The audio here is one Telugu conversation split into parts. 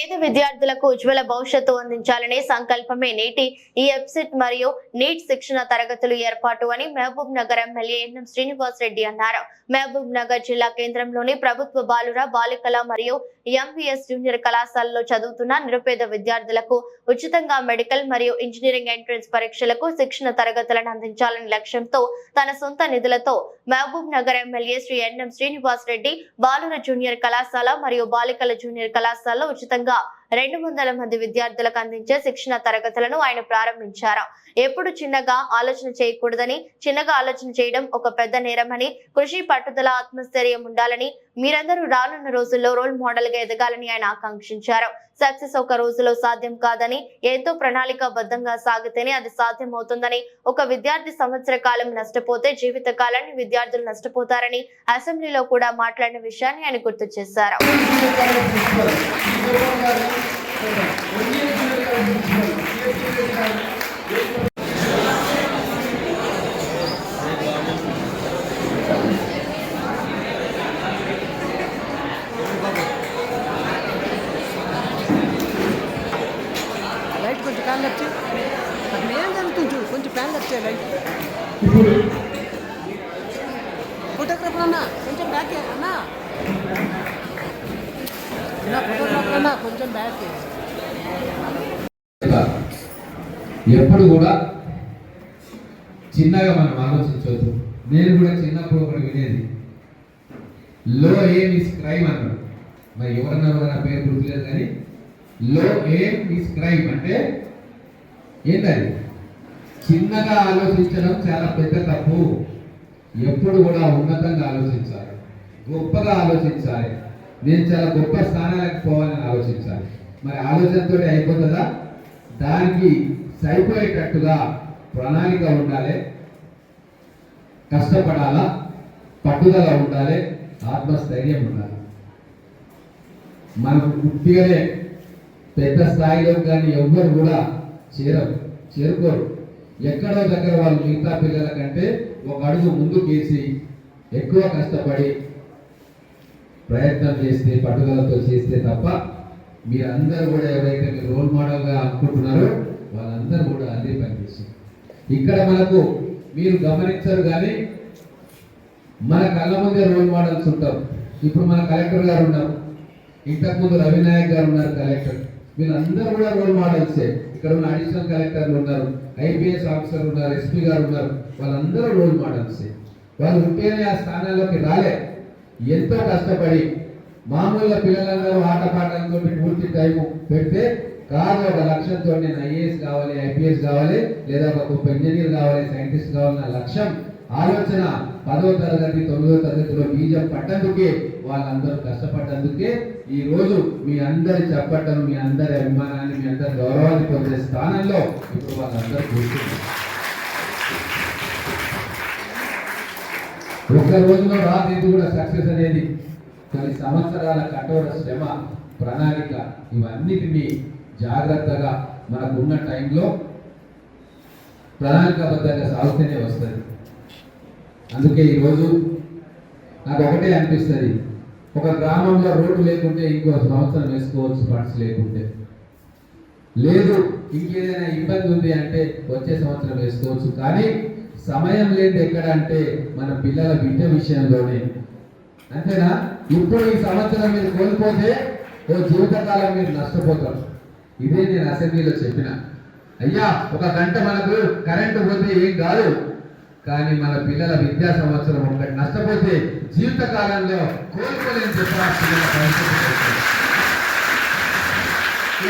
పేద విద్యార్థులకు ఉజ్వల భవిష్యత్తు అందించాలనే సంకల్పమే నేటి ఈ ఎబ్సెట్ మరియు నీట్ శిక్షణ తరగతులు ఏర్పాటు అని మహబూబ్ నగర్ ఎమ్మెల్యే ఎన్ఎం శ్రీనివాస్ రెడ్డి అన్నారు. మహబూబ్ నగర్ జిల్లా కేంద్రంలోని ప్రభుత్వ బాలుర బాలికల మరియు ఎంవీఎస్ జూనియర్ కళాశాలలో చదువుతున్న నిరుపేద విద్యార్థులకు ఉచితంగా మెడికల్ మరియు ఇంజనీరింగ్ ఎంట్రన్స్ పరీక్షలకు శిక్షణ తరగతులను అందించాలనే లక్ష్యంతో తన సొంత నిధులతో మహబూబ్ నగర్ ఎమ్మెల్యే శ్రీ ఎన్ఎం శ్రీనివాస్ రెడ్డి బాలుర జూనియర్ కళాశాల మరియు బాలికల జూనియర్ కళాశాలలో ఉచితంగా 200 మంది విద్యార్థులకు అందించే శిక్షణ తరగతులను ఆయన ప్రారంభించారు. ఎప్పుడు చిన్నగా ఆలోచన చేయకూడదని, చిన్నగా ఆలోచన చేయడం ఒక పెద్ద నేరమని, కృషి పట్టుదల ఆత్మస్థైర్యం ఉండాలని, మీరందరూ రానున్న రోజుల్లో రోల్ మోడల్ గా ఎదగాలని ఆయన ఆకాంక్షించారు. సక్సెస్ ఒక రోజులో సాధ్యం కాదని, ఎంతో ప్రణాళికాబద్ధంగా సాగితేనే అది సాధ్యం అవుతుందని, ఒక విద్యార్థి సంవత్సర కాలం నష్టపోతే జీవిత కాలాన్ని విద్యార్థులు నష్టపోతారని అసెంబ్లీలో కూడా మాట్లాడిన విషయాన్ని ఆయన గుర్తు చేశారు. లైట్ కొంచెం ఫ్యాన్ వచ్చి అక్కడ ఏం జరుగుతుంది చూడు, కొంచెం ఫ్యాన్ వచ్చే లైట్. ఫోటోగ్రాఫర్ అన్నా కొంచెం బ్యాక్ అన్నా, ఫోటోగ్రాఫర్ అన్నా కొంచెం బ్యాక్. ఎప్పుడు కూడా చిన్నగా మనం ఆలోచించవద్దు. నేను కూడా చిన్నప్పుడు ఒకటి వినేది, లో ఎయిమ్ ఇస్ క్రైమ్ అన్నాడు. మరి ఎవరన్నా పేరు గుర్తులేదు కానీ లో ఎయిమ్ ఇస్ క్రైమ్ అంటే ఏంటది? చిన్నగా ఆలోచించడం చాలా పెద్ద తప్పు. ఎప్పుడు కూడా ఉన్నతంగా ఆలోచించాలి, గొప్పగా ఆలోచించాలి. నేను చాలా గొప్ప స్థానాలకు పోవాలని ఆలోచించాలి. మరి ఆలోచనతో అయిపోతుందా? దానికి సరిపోయేటట్టుగా ప్రణాళిక ఉండాలి, కష్టపడాలా, పట్టుదల ఉండాలి, ఆత్మస్థైర్యం ఉండాలి. మనకు పుట్టిగానే పెద్ద స్థాయిలో కానీ ఎవ్వరు కూడా చేరుకోరు. ఎక్కడో దగ్గర వాళ్ళు మిగతా పిల్లల కంటే ఒక అడుగు ముందుకేసి ఎక్కువ కష్టపడి ప్రయత్నం చేస్తే, పట్టుదలతో చేస్తే తప్ప మీరందరూ కూడా ఎవరైతే మీరు రోల్ మోడల్గా అనుకుంటున్నారో వాళ్ళందరూ కూడా అదే పనిచేస్తారు. ఇక్కడ మనకు మీరు గమనించరు కానీ మన కళ్ళ ముందే రోల్ మోడల్స్ ఉంటారు. ఇప్పుడు మన కలెక్టర్ గారు ఉన్నారు, ఇంతకుముందు రవినాయక్ గారు ఉన్నారు కలెక్టర్. వీళ్ళందరూ కూడా రోల్ మోడల్సే. ఇక్కడ ఉన్న అడిషనల్ కలెక్టర్లు ఉన్నారు, ఐపీఎస్ ఆఫీసర్ ఉన్నారు, ఎస్పీ గారు ఉన్నారు. వాళ్ళందరూ రోల్ మోడల్సే. వాళ్ళు ఉంటేనే ఆ స్థానాల్లోకి రాలే. ఎంతో కష్టపడి మామూలుగా పిల్లలందరూ ఆటపాటలతో పూర్తి టైం పెడితే కాదు, ఒక లక్ష్యంతో నేను ఐఏఎస్ కావాలి, ఐపీఎస్ కావాలి, లేదా ఒక గొప్ప ఇంజనీర్ కావాలి, సైంటిస్ట్ కావాలన్న లక్ష్యం, ఆలోచన 10వ తరగతి 9వ తరగతిలో బీజం పడ్డందుకే, వాళ్ళందరూ కష్టపడ్డందుకే ఈ రోజు మీ అందరి చెప్పటం, మీ అందరి అభిమానాన్ని, మీ అందరి గౌరవాన్ని పొందే స్థానంలో ఇప్పుడు వాళ్ళందరూ కూర్చున్నారు. ఒక్క రోజులో రాదు ఇది కూడా సక్సెస్ అనేది. కొన్ని సంవత్సరాల కఠోర శ్రమ, ప్రణాళిక, ఇవన్నిటినీ జాగ్రత్తగా మనకున్న టైంలో ప్రణాళికాబద్ధంగా సాగుతూనే వస్తుంది. అందుకే ఈరోజు నాకు ఒకటే అనిపిస్తుంది, ఒక గ్రామంలో రోడ్డు లేకుంటే ఇంకో సంవత్సరం వేసుకోవచ్చు, ఫండ్స్ లేకుంటే. లేదు ఇంకేదైనా ఇబ్బంది ఉంది అంటే వచ్చే సంవత్సరం వేసుకోవచ్చు. కానీ సమయం లేదు ఎక్కడ అంటే మన పిల్లల విద్య విషయంలోనే. అంతేనా? ఇప్పుడు ఈ సంవత్సరం మీరు కోల్పోతే ఓ జీవితకాలం మీరు నష్టపోతారు. ఇదే నేను అసెంబ్లీలో చెప్పిన. అయ్యా, ఒక గంట మనకు కరెంటు పోతే ఏం కాదు, కానీ మన పిల్లల విద్యా సంవత్సరం ఒకటి నష్టపోతే జీవితకాలంలో కోల్పోలేని చెప్పాలి.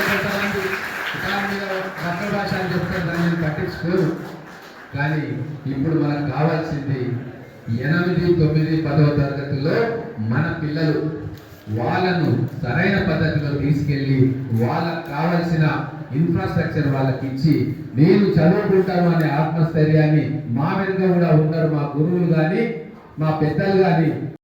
కొంతమంది భాష అని చెప్తారు, దాన్ని పట్టించుకోరు. కానీ ఇప్పుడు మనకు కావాల్సింది 8, 9, 10వ తరగతిలో మన పిల్లలు, వాళ్ళను సరైన పద్ధతిలో తీసుకెళ్ళి వాళ్ళకు కావలసిన ఇన్ఫ్రాస్ట్రక్చర్ వాళ్ళకి ఇచ్చి, నేను చదువుకుంటాను అనే ఆత్మస్థైర్యాన్ని మా వెనుక కూడా ఉన్నారు మా గురువులు కానీ, మా పెద్దలు కానీ